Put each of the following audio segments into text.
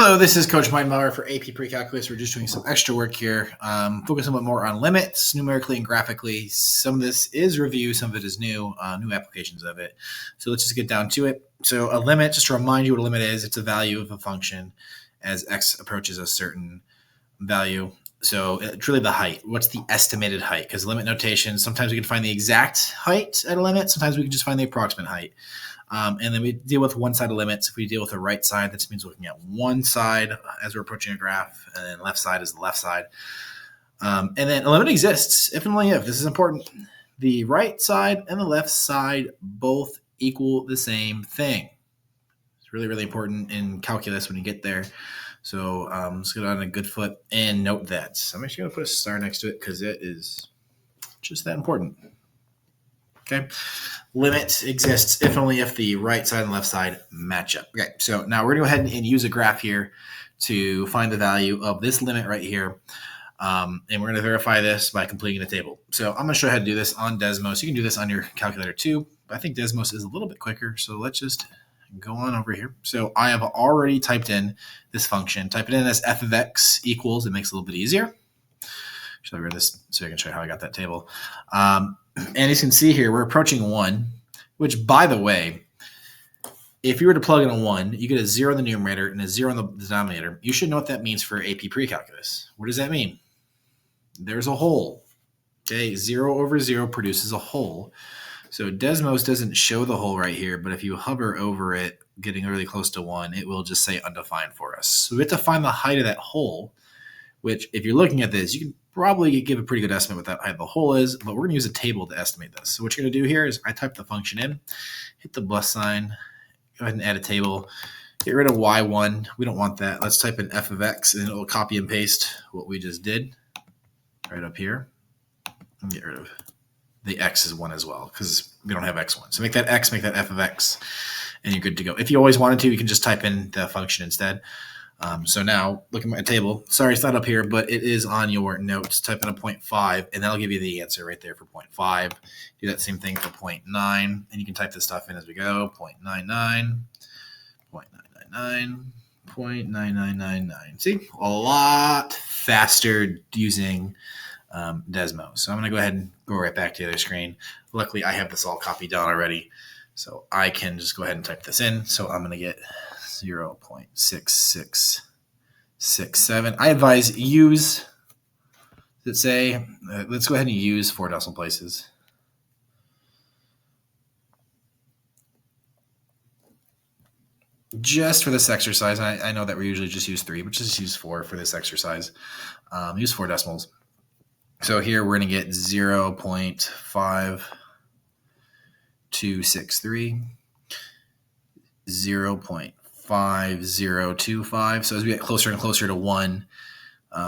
Hello, this is Coach Mindmauer for AP Pre-Calculus. We're just doing some extra work here, focusing a bit more on limits, numerically and graphically. Some of this is review, some of it is new applications of it. So let's just get down to it. So a limit, just to remind you what a limit is, it's a value of a function as x approaches a certain value. So it's really the height. What's the estimated height? Because limit notation, sometimes we can find the exact height at a limit. Sometimes we can just find the approximate height. And then we deal with one side of limits. If we deal with the right side, that means looking at one side as we're approaching a graph, and then left side is the left side. And then a limit exists if and only if, this is important, the right side and the left side both equal the same thing. It's really, really important in calculus when you get there. So let's get on a good foot and note that. So I'm actually going to put a star next to it because it is just that important. Okay. Limit exists if only if the right side and left side match up. Okay, so now we're going to go ahead and use a graph here to find the value of this limit right here. And we're going to verify this by completing a table. So I'm going to show you how to do this on Desmos. You can do this on your calculator too, but I think Desmos is a little bit quicker. So let's just go on over here. So I have already typed in this function. Type it in as f of x equals. It makes it a little bit easier. Should I read this so I can show you how I got that table? And as you can see here, we're approaching 1, which, by the way, if you were to plug in a 1, you get a 0 in the numerator and a 0 in the denominator. You should know what that means for AP Pre-Calculus. What does that mean? There's a hole. Okay, 0 over 0 produces a hole. So Desmos doesn't show the hole right here, but if you hover over it, getting really close to 1, it will just say undefined for us. So we have to find the height of that hole, which if you're looking at this, you can probably give a pretty good estimate what that height of the hole is, but we're going to use a table to estimate this. So what you're going to do here is I type the function in, hit the plus sign, go ahead and add a table, get rid of y1. We don't want that. Let's type in f of x, and it will copy and paste what we just did right up here. And get rid of the x is 1 as well because we don't have x1. So make that x, make that f of x, and you're good to go. If you always wanted to, you can just type in the function instead. So now, look at my table. Sorry, it's not up here, but it is on your notes. Type in a 0.5, and that'll give you the answer right there for 0.5. Do that same thing for 0.9, and you can type this stuff in as we go. 0.99, 0.999, 0.9999. See? A lot faster using Desmos. So I'm going to go ahead and go right back to the other screen. Luckily, I have this all copied down already, so I can just go ahead and type this in. So I'm going to get 0.6667. I advise use, let's say, let's go ahead and use 4 decimal places. Just for this exercise, I know that we usually just use 3, but just use 4 for this exercise. Use 4 decimals. So here we're going to get 0.5263, 0.5025. So as we get closer and closer to 1,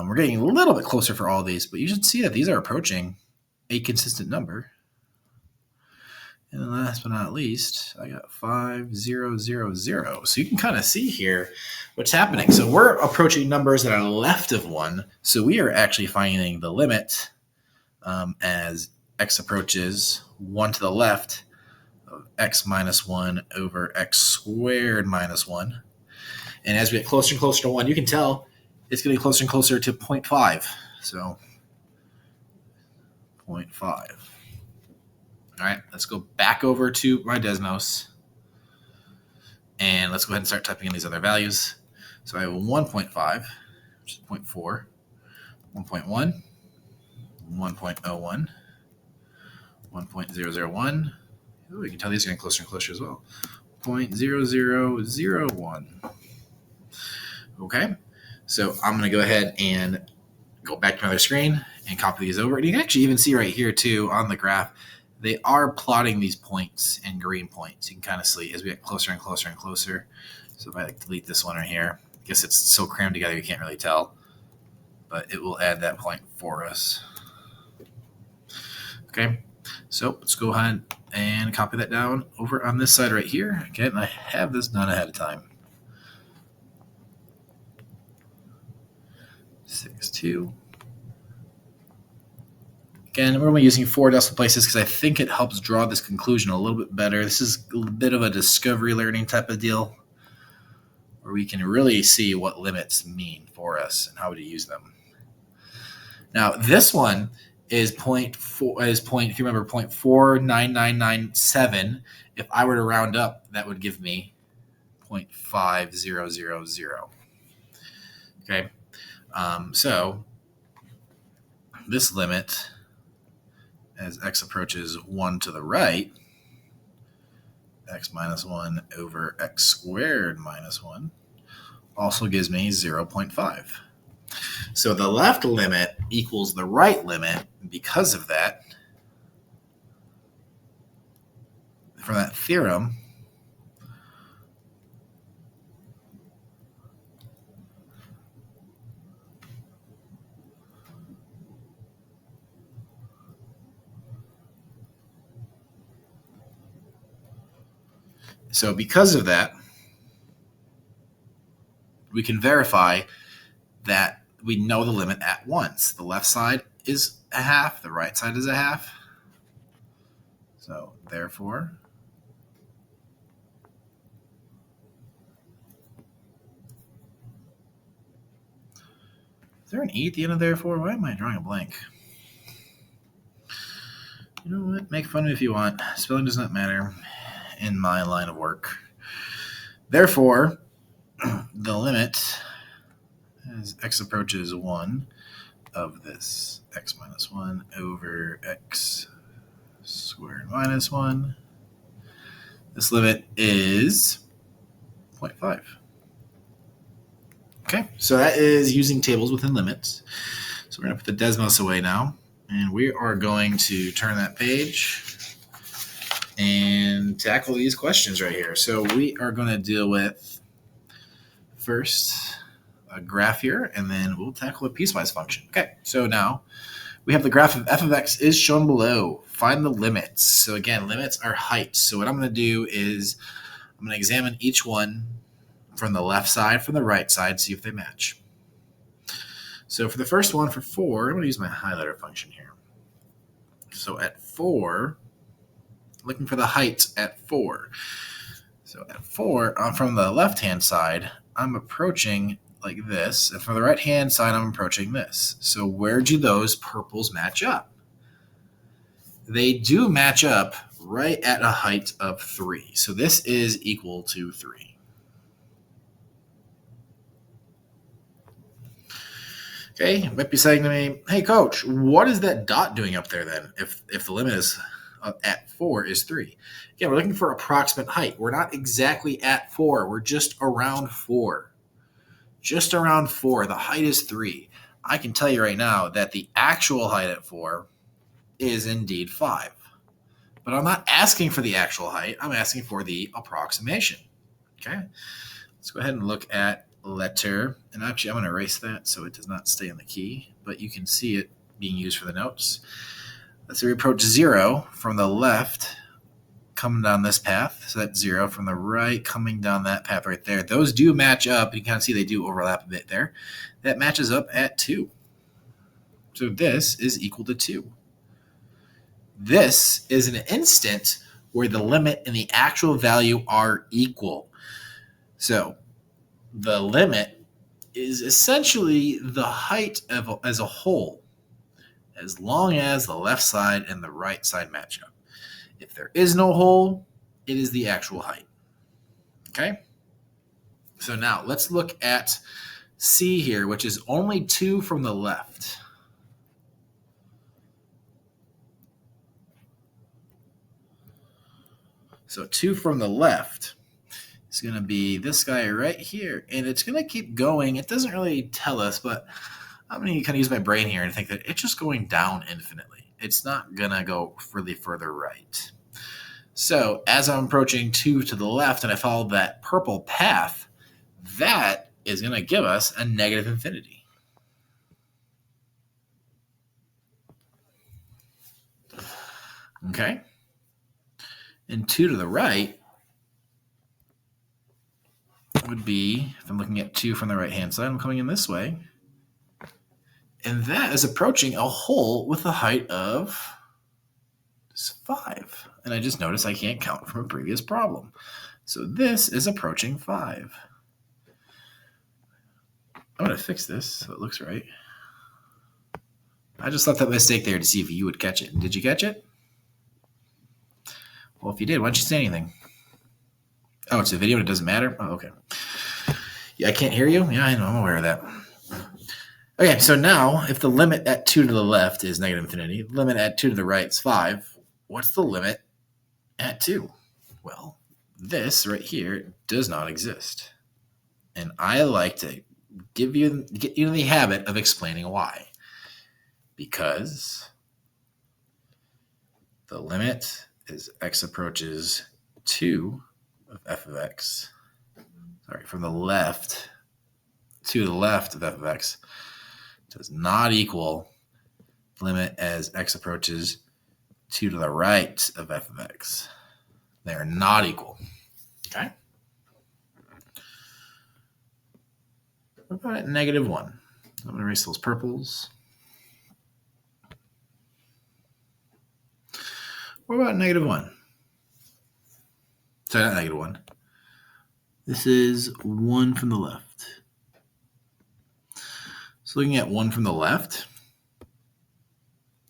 we're getting a little bit closer for all these, but you should see that these are approaching a consistent number. And then last but not least, I got 5000. So you can kind of see here what's happening. So we're approaching numbers that are left of 1. So we are actually finding the limit as x approaches 1 to the left of x minus 1 over x squared minus 1. And as we get closer and closer to 1, you can tell it's getting closer and closer to 0.5. So 0.5. All right, let's go back over to my Desmos. And let's go ahead and start typing in these other values. So I have 1.5, which is 0.4, 1.1, 1.01, 1.001. Ooh, you can tell these are getting closer and closer as well. 0.0001. Okay, so I'm going to go ahead and go back to my other screen and copy these over. And you can actually even see right here too on the graph, they are plotting these points in green points. You can kind of see as we get closer and closer and closer. So if I delete this one right here, I guess it's so crammed together you can't really tell, but it will add that point for us. Okay, so let's go ahead and copy that down over on this side right here. Again, I have this done ahead of time. 6.2. Again, we're only using 4 decimal places because I think it helps draw this conclusion a little bit better. This is a bit of a discovery learning type of deal. where we can really see what limits mean for us and how to use them. Now, this one is if you remember 0.49997. If I were to round up, that would give me 0.5000. Okay. So this limit, as x approaches 1 to the right, x minus 1 over x squared minus 1, also gives me 0.5. So the left limit equals the right limit because of that. From that theorem, because of that, we can verify that we know the limit at once. The left side is a half, the right side is a half. So therefore, is there an E at the end of therefore? Why am I drawing a blank? You know what? Make fun of me if you want. Spelling does not matter in my line of work. Therefore, the limit as x approaches 1 of this x minus 1 over x squared minus 1, this limit is 0.5. Okay, so that is using tables within limits. So we're going to put the Desmos away now, and we are going to turn that page and tackle these questions right here. So we are going to deal with first a graph here, and then we'll tackle a piecewise function. Okay, so now we have the graph of f of x is shown below. Find the limits. So again, limits are heights. So what I'm going to do is I'm going to examine each one from the left side, from the right side, see if they match. So for the first one, for 4, I'm going to use my highlighter function here. So at 4, looking for the height at 4. So at 4, from the left-hand side, I'm approaching like this. And from the right-hand side, I'm approaching this. So where do those purples match up? They do match up right at a height of 3. So this is equal to 3. Okay, you might be saying to me, hey, coach, what is that dot doing up there then if the limit is at 4 is 3? Again, we're looking for approximate height. We're not exactly at 4. We're just around 4. Just around 4. The height is 3. I can tell you right now that the actual height at 4 is indeed 5. But I'm not asking for the actual height. I'm asking for the approximation. Okay, let's go ahead and look at letter, and actually I'm going to erase that so it does not stay on the key, but you can see it being used for the notes. Let's say we approach 0 from the left coming down this path, so that's 0 from the right coming down that path right there. Those do match up. You can kind of see they do overlap a bit there. That matches up at 2. So this is equal to 2. This is an instant where the limit and the actual value are equal. So the limit is essentially the height as a whole, as long as the left side and the right side match up. If there is no hole, it is the actual height. Okay? So now let's look at C here, which is only 2 from the left. So 2 from the left. It's going to be this guy right here, and it's going to keep going. It doesn't really tell us, but I'm going to kind of use my brain here and think that it's just going down infinitely. It's not going to go really further right. So as I'm approaching 2 to the left and I follow that purple path, that is going to give us a negative infinity. Okay? And 2 to the right would be, if I'm looking at 2 from the right-hand side, I'm coming in this way. And that is approaching a hole with a height of 5. And I just noticed I can't count from a previous problem. So this is approaching 5. I'm going to fix this so it looks right. I just left that mistake there to see if you would catch it. Did you catch it? Well, if you did, why don't you say anything? Oh, it's a video and it doesn't matter? Oh, okay. Yeah, I can't hear you? Yeah, I know. I'm aware of that. Okay, so now if the limit at 2 to the left is negative infinity, the limit at 2 to the right is 5, what's the limit at 2? Well, this right here does not exist. And I like to get you in the habit of explaining why. Because the limit as x approaches 2 of f of x, from the left to the left of f of x does not equal limit as x approaches 2 to the right of f of x. They are not equal. Okay? What about at negative 1? I'm going to erase those purples. What about negative 1? Sorry, not negative 1. This is 1 from the left. So looking at 1 from the left,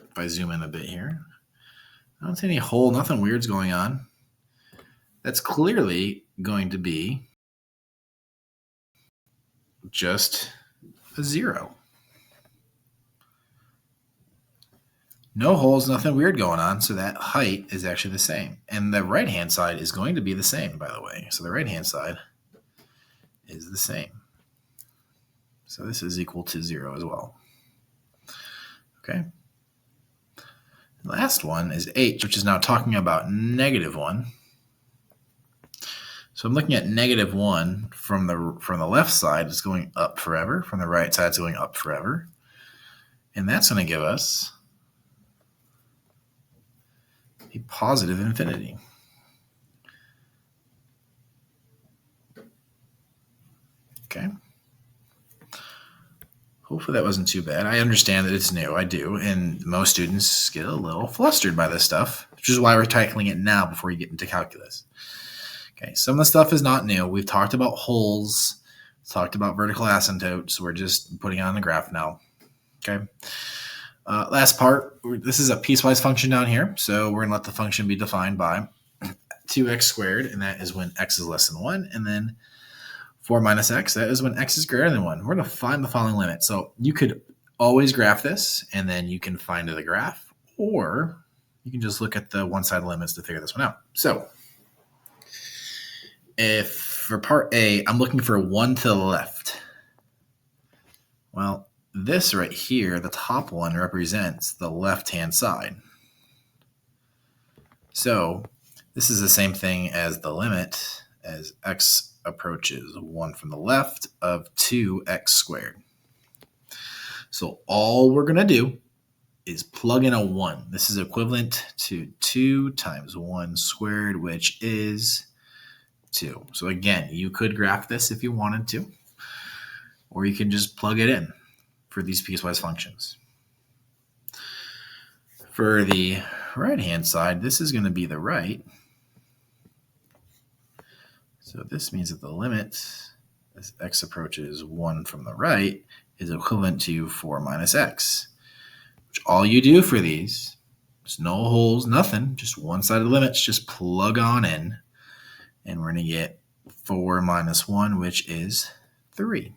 if I zoom in a bit here, I don't see any hole, nothing weird's going on. That's clearly going to be just a 0. No holes, nothing weird going on, so that height is actually the same. And the right-hand side is going to be the same, by the way. So the right-hand side is the same. So this is equal to 0 as well. Okay. The last one is h, which is now talking about negative 1. So I'm looking at negative 1 from the left side, it's going up forever. From the right side, it's going up forever. And that's going to give us a positive infinity. Okay. Hopefully that wasn't too bad. I understand that it's new. I do. And most students get a little flustered by this stuff, which is why we're tackling it now before you get into calculus. Okay. Some of the stuff is not new. We've talked about holes, talked about vertical asymptotes. We're just putting it on the graph now. Okay. Last part, this is a piecewise function down here. So we're going to let the function be defined by 2x squared, and that is when x is less than 1. And then 4 minus x, that is when x is greater than 1. We're going to find the following limit. So you could always graph this, and then you can find the graph, or you can just look at the one-sided limits to figure this one out. So if for part A, I'm looking for 1 to the left. Well, this right here, the top one, represents the left-hand side. So this is the same thing as the limit as x approaches 1 from the left of 2x squared. So all we're going to do is plug in a 1. This is equivalent to 2 times 1 squared, which is 2. So again, you could graph this if you wanted to, or you can just plug it in for these piecewise functions. For the right-hand side, this is going to be the right. So this means that the limit as x approaches 1 from the right is equivalent to 4 minus x, which all you do for these, there's no holes, nothing, just one-sided limits, just plug on in, and we're going to get 4 minus 1, which is 3.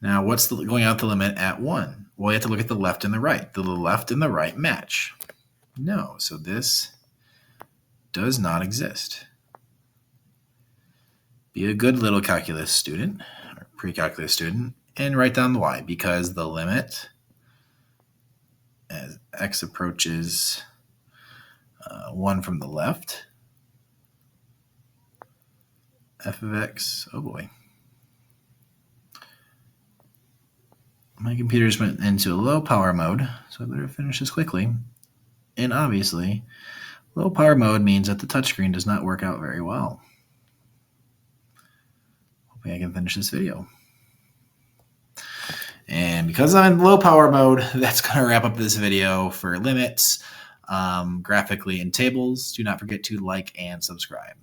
Now, what's going out the limit at 1? Well, you have to look at the left and the right. Do the left and the right match? No. So this does not exist. Be a good little calculus student, or pre-calculus student, and write down the y, because the limit as x approaches 1 from the left, f of x, oh boy. My computer just went into low power mode, so I better finish this quickly. And obviously, low power mode means that the touchscreen does not work out very well. Hoping I can finish this video. And because I'm in low power mode, that's going to wrap up this video for limits, graphically, and tables. Do not forget to like and subscribe.